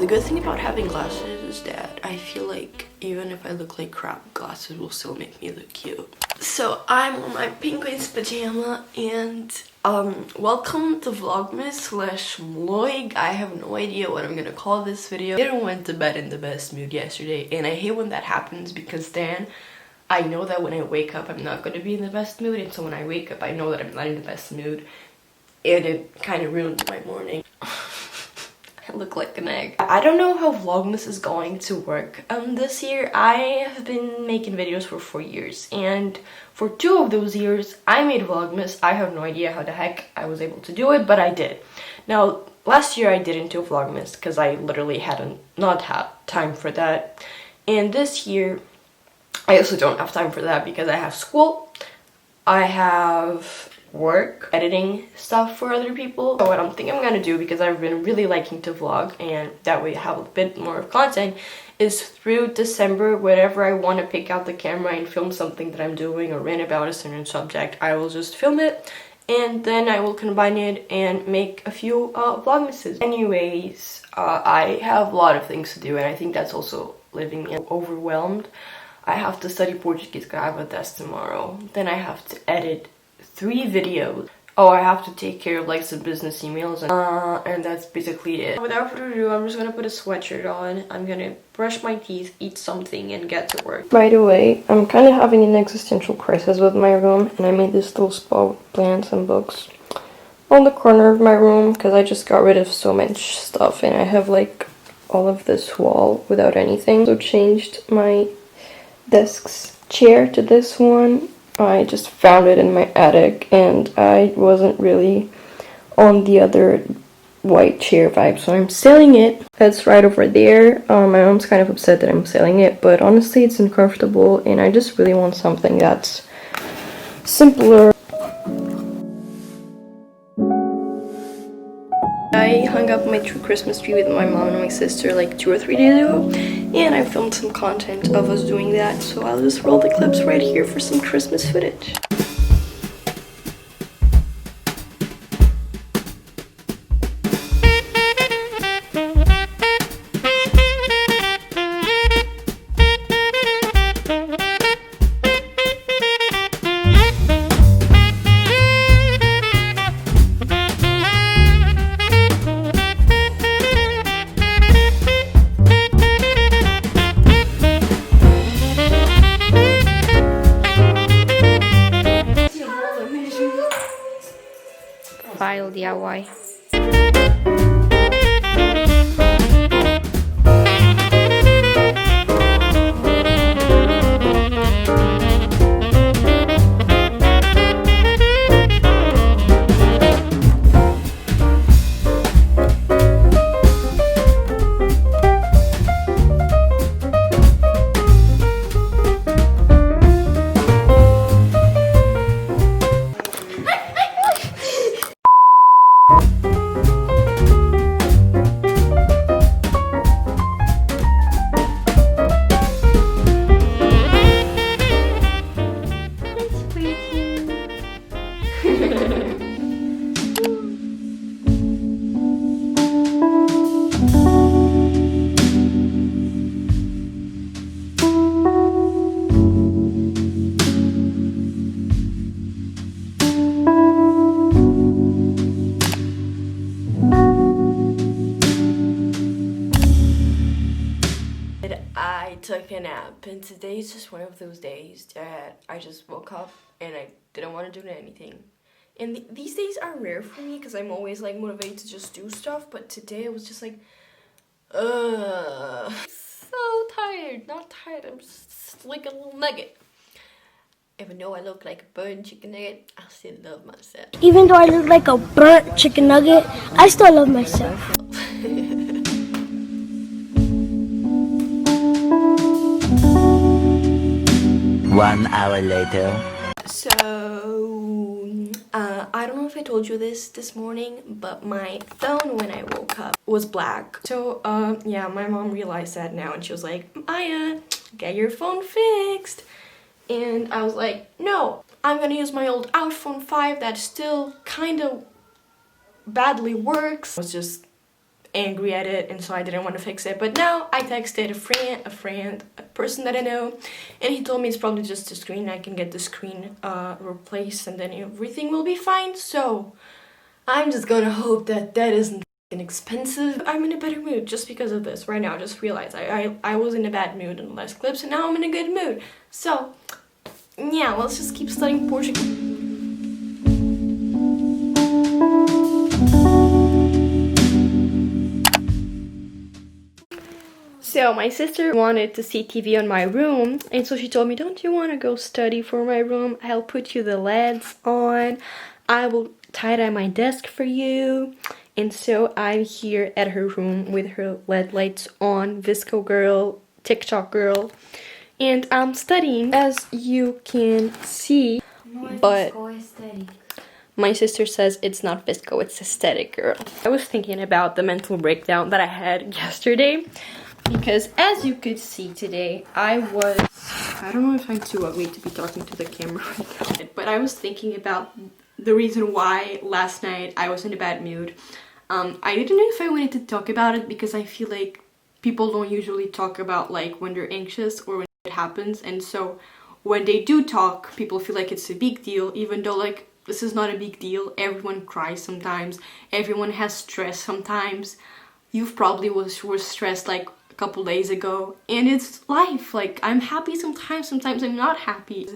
The good thing about having glasses is that I feel like even if I look like crap, glasses will still make me look cute. So I'm on my penguin's pajama and welcome to vlogmas / MLOIG. I have no idea what I'm gonna call this video. I didn't went to bed in the best mood yesterday, and I hate when that happens because then I know that when I wake up I'm not gonna be in the best mood, and so when I wake up I know that I'm not in the best mood, and it kind of ruins my morning. I look like an egg. I don't know how vlogmas is going to work this year. I have been making videos for 4 years, and for 2 of those years I made vlogmas. I have no idea how the heck I was able to do it, but I did. Now last year I didn't do vlogmas because I literally not had time for that, and this year I also don't have time for that because I have school, I have work, editing stuff for other people. So what I'm thinking I'm gonna do, because I've been really liking to vlog and that way I have a bit more of content, is through December, whenever I want to pick out the camera and film something that I'm doing or rant about a certain subject, I will just film it and then I will combine it and make a few vlogmases. Anyways, I have a lot of things to do, and I think that's also leaving me overwhelmed. I have to study Portuguese because I have a test tomorrow. Then I have to edit 3 videos. Oh, I have to take care of like some business emails, and that's basically it. Without further ado, I'm just gonna put a sweatshirt on. I'm gonna brush my teeth, eat something, and get to work. By the way, I'm kind of having an existential crisis with my room, and I made this little spot with plants and books on the corner of my room because I just got rid of so much stuff, and I have like all of this wall without anything. So changed my desk's chair to this one. I just found it in my attic and I wasn't really on the other white chair vibe, so I'm selling it. That's right over there. My mom's kind of upset that I'm selling it, but honestly it's uncomfortable and I just really want something that's simpler. I hung up my true Christmas tree with my mom and my sister like 2 or 3 days ago, and I filmed some content of us doing that, so I'll just roll the clips right here for some Christmas footage. File DIY. I took a nap, and today is just one of those days that I just woke up and I didn't want to do anything. And these days are rare for me because I'm always like motivated to just do stuff, but today I was just like, so tired. Not tired, I'm just like a little nugget. Even though I look like a burnt chicken nugget, I still love myself. Even though I look like a burnt chicken nugget, I still love myself. 1 hour later. So, I don't know if I told you this morning, but my phone when I woke up was black. So, yeah, my mom realized that now and she was like, Maya, get your phone fixed. And I was like, no, I'm gonna use my old iPhone 5 that still kind of badly works. I was just angry at it, and so I didn't want to fix it. But now I texted a person that I know, and he told me it's probably just the screen. I can get the screen replaced and then everything will be fine. So I'm just gonna hope that that isn't expensive. I'm in a better mood just because of this right now. I just realized I was in a bad mood in the last clips, and now I'm in a good mood. So yeah, let's just keep studying Portuguese. So my sister wanted to see TV on my room, and so she told me, don't you want to go study for my room? I'll put you the LEDs on, I will tie-dye my desk for you. And so I'm here at her room with her LED lights on, Visco girl, TikTok girl, and I'm studying, as you can see. But my sister says it's not Visco, it's aesthetic girl. I was thinking about the mental breakdown that I had yesterday, because as you could see today, I don't know if I'm too ugly to be talking to the camera right now, but I was thinking about the reason why last night I was in a bad mood. I didn't know if I wanted to talk about it because I feel like people don't usually talk about like when they're anxious or when it happens, and so when they do talk, people feel like it's a big deal, even though like this is not a big deal. Everyone cries sometimes, everyone has stress sometimes. You've probably were stressed like a couple days ago, and it's life. Like, I'm happy sometimes I'm not happy.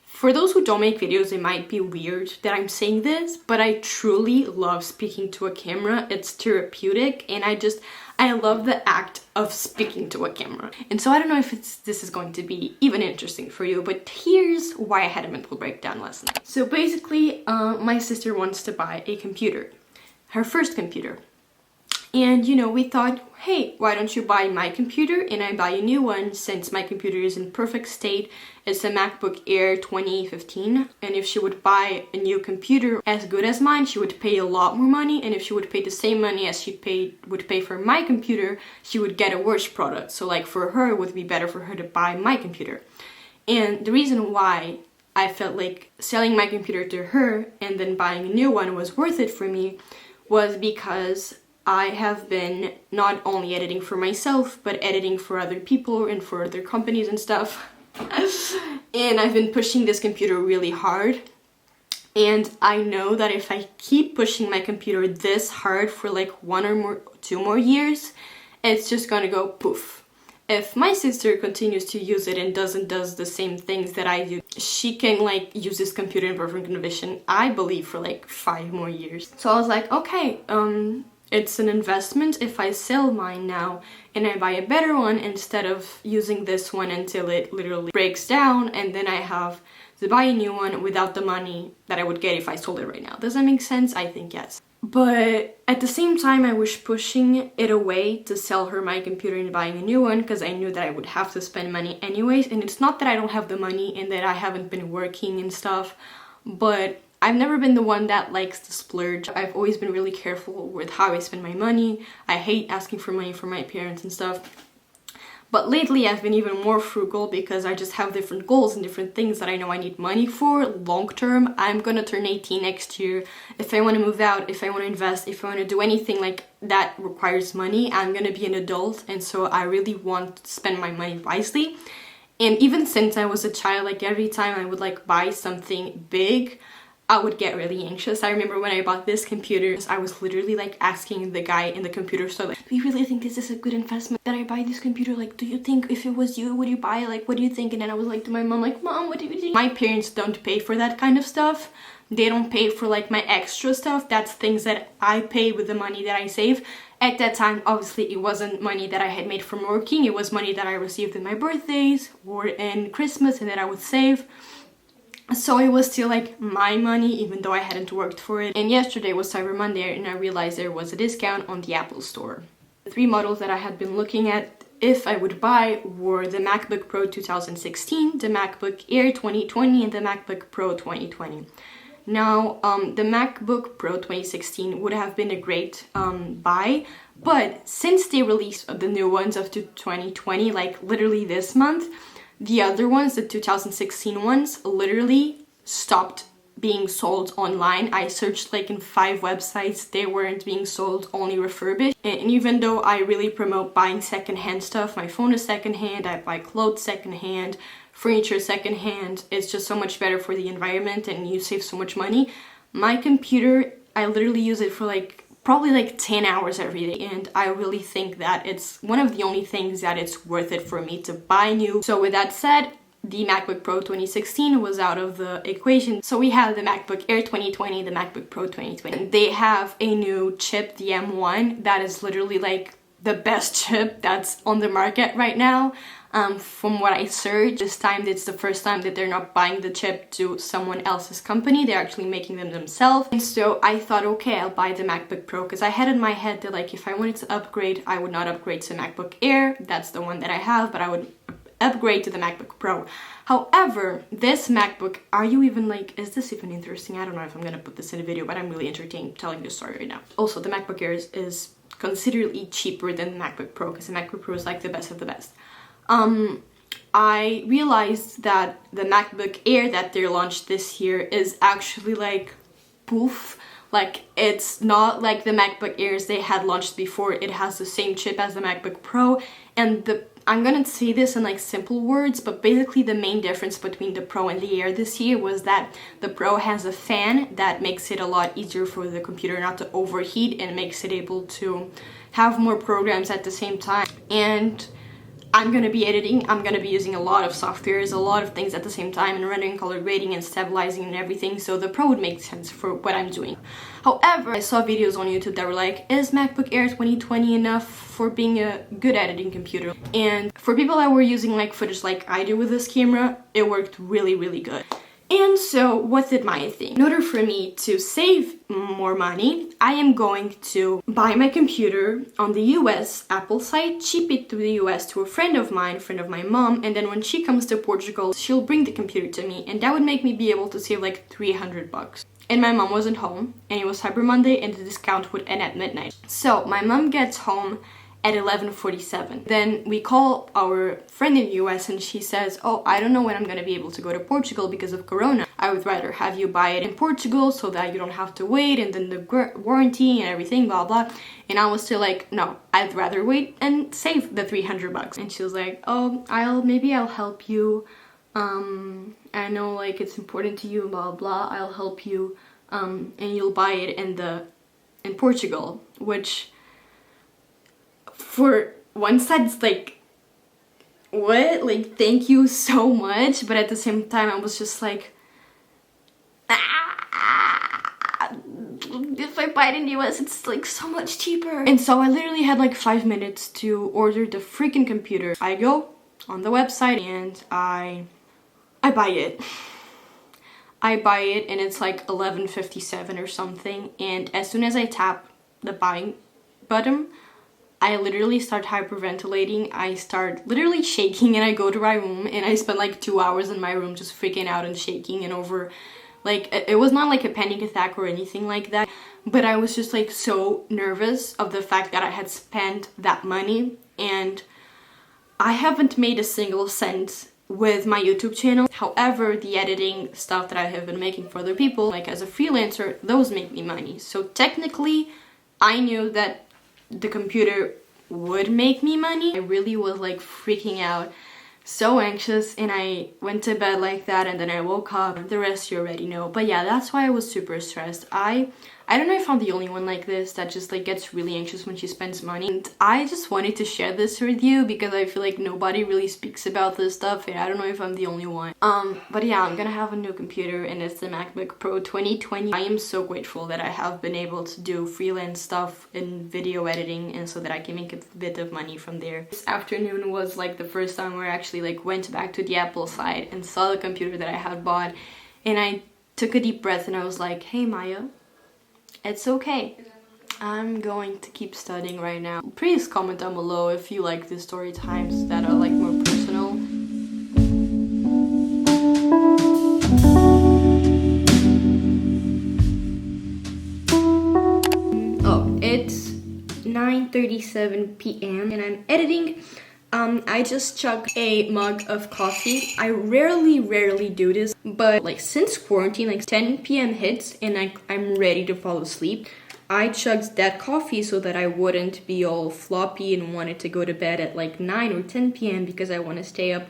For those who don't make videos, it might be weird that I'm saying this, but I truly love speaking to a camera. It's therapeutic, and I love the act of speaking to a camera. And so I don't know if this is going to be even interesting for you, but here's why I had a mental breakdown last night. So basically, my sister wants to buy a computer, her first computer. And you know, we thought, hey, why don't you buy my computer and I buy a new one, since my computer is in perfect state. It's a MacBook Air 2015, and if she would buy a new computer as good as mine, she would pay a lot more money, and if she would pay the same money as she would pay for my computer, she would get a worse product. So like for her, it would be better for her to buy my computer. And the reason why I felt like selling my computer to her and then buying a new one was worth it for me was because I have been not only editing for myself, but editing for other people and for other companies and stuff. And I've been pushing this computer really hard. And I know that if I keep pushing my computer this hard for like 2 more years, it's just gonna go poof. If my sister continues to use it and does the same things that I do, she can like use this computer in perfect condition, I believe, for like 5 more years. So I was like, okay, it's an investment if I sell mine now and I buy a better one instead of using this one until it literally breaks down, and then I have to buy a new one without the money that I would get if I sold it right now. Does that make sense? I think yes. But at the same time, I was pushing it away to sell her my computer and buying a new one because I knew that I would have to spend money anyways. And it's not that I don't have the money and that I haven't been working and stuff, but I've never been the one that likes to splurge. I've always been really careful with how I spend my money. I hate asking for money from my parents and stuff. But lately I've been even more frugal because I just have different goals and different things that I know I need money for long term. I'm gonna turn 18 next year. If I want to move out, if I want to invest, if I want to do anything like that requires money, I'm gonna be an adult, and so I really want to spend my money wisely. And even since I was a child, like every time I would like buy something big, I would get really anxious. I remember when I bought this computer, I was literally like asking the guy in the computer store, like, do you really think this is a good investment that I buy this computer? Like, do you think if it was you, would you buy it? Like, what do you think? And then I was like to my mom, like, Mom, what do you think? My parents don't pay for that kind of stuff. They don't pay for like my extra stuff. That's things that I pay with the money that I save. At that time, obviously, it wasn't money that I had made from working. It was money that I received in my birthdays or in Christmas and that I would save. So it was still like my money, even though I hadn't worked for it. And yesterday was Cyber Monday, and I realized there was a discount on the Apple Store. The 3 models that I had been looking at if I would buy were the MacBook Pro 2016, the MacBook Air 2020, and the MacBook Pro 2020. Now, the MacBook Pro 2016 would have been a great buy, but since they released the new ones of 2020, like literally this month, the other ones, the 2016 ones, literally stopped being sold online. I searched like in 5 websites, they weren't being sold, only refurbished. And even though I really promote buying secondhand stuff, my phone is secondhand, I buy clothes secondhand, furniture secondhand, it's just so much better for the environment and you save so much money. My computer, I literally use it for like probably like 10 hours every day, and I really think that it's one of the only things that it's worth it for me to buy new. So with that said, the MacBook Pro 2016 was out of the equation. So we have the MacBook Air 2020, the MacBook Pro 2020. They have a new chip, the M1, that is literally like the best chip that's on the market right now. From what I searched, this time it's the first time that they're not buying the chip to someone else's company, they're actually making them themselves. And so I thought, okay, I'll buy the MacBook Pro, because I had in my head that like if I wanted to upgrade, I would not upgrade to MacBook Air, that's the one that I have, but I would upgrade to the MacBook Pro. However, this MacBook, are you even like, is this even interesting? I don't know if I'm gonna put this in a video, but I'm really entertained telling this story right now. Also, the MacBook Air is considerably cheaper than the MacBook Pro, because the MacBook Pro is like the best of the best. I realized that the MacBook Air that they launched this year is actually like poof. Like, it's not like the MacBook Airs they had launched before. It has the same chip as the MacBook Pro, and I'm gonna say this in like simple words, but basically the main difference between the Pro and the Air this year was that the Pro has a fan that makes it a lot easier for the computer not to overheat and makes it able to have more programs at the same time. And I'm gonna be editing, I'm gonna be using a lot of softwares, a lot of things at the same time, and rendering, color grading, and stabilizing and everything, so the Pro would make sense for what I'm doing. However, I saw videos on YouTube that were like, is MacBook Air 2020 enough for being a good editing computer? And for people that were using like footage like I do with this camera, it worked really, really good. And so what did Maya think? In order for me to save more money, I am going to buy my computer on the US Apple site, ship it to the US to a friend of mine, friend of my mom, and then when she comes to Portugal, she'll bring the computer to me, and that would make me be able to save like 300 bucks. And my mom wasn't home, and it was Cyber Monday, and the discount would end at midnight. So my mom gets home at 11:47. Then we call our friend in the US and she says, oh, I don't know when I'm gonna be able to go to Portugal because of Corona. I would rather have you buy it in Portugal so that you don't have to wait, and then the warranty and everything, blah blah. And I was still like, no, I'd rather wait and save the 300 bucks. And she was like, oh, maybe I'll help you. I know like it's important to you, blah blah. I'll help you, and you'll buy it in Portugal, which for one side it's like, what? Like, thank you so much, but at the same time I was just like, if I buy it in the US it's like so much cheaper. And so I literally had like 5 minutes to order the freaking computer. I go on the website and I buy it. I buy it and it's like 11:57 or something, and as soon as I tap the buying button, I literally start hyperventilating. I start literally shaking, and I go to my room and I spend like 2 hours in my room just freaking out and shaking and over, like, it was not like a panic attack or anything like that, but I was just like so nervous of the fact that I had spent that money, and I haven't made a single cent with my YouTube channel. However, the editing stuff that I have been making for other people, like as a freelancer, those make me money. So technically, I knew that the computer would make me money. I really was like freaking out, so anxious, and I went to bed like that, and then I woke up. The rest you already know. But yeah, that's why I was super stressed. I don't know if I'm the only one like this that just like gets really anxious when she spends money. And I just wanted to share this with you because I feel like nobody really speaks about this stuff, and I don't know if I'm the only one. But yeah, I'm gonna have a new computer, and it's the MacBook Pro 2020. I am so grateful that I have been able to do freelance stuff in video editing, and so that I can make a bit of money from there. This afternoon was like the first time where I actually like went back to the Apple side and saw the computer that I had bought, and I took a deep breath and I was like, hey Maya, it's okay. I'm going to keep studying right now. Please comment down below if you like the story times that are like more personal. Oh, it's 9:37 p.m. and I'm editing I just chugged a mug of coffee. I rarely do this, but like since quarantine, like 10 p.m. hits and I'm ready to fall asleep, I chugged that coffee so that I wouldn't be all floppy and wanted to go to bed at like 9 or 10 p.m. because I want to stay up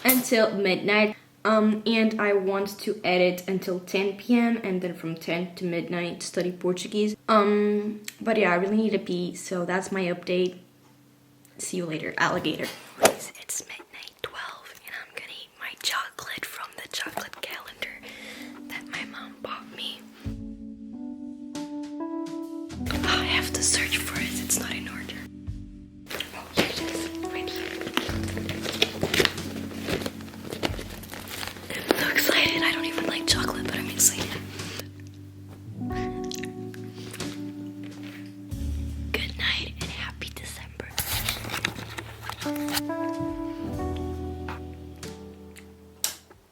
until midnight. And I want to edit until 10 p.m. and then from 10 to midnight study Portuguese. But yeah, I really need to pee, so that's my update. See you later, alligator. It's midnight.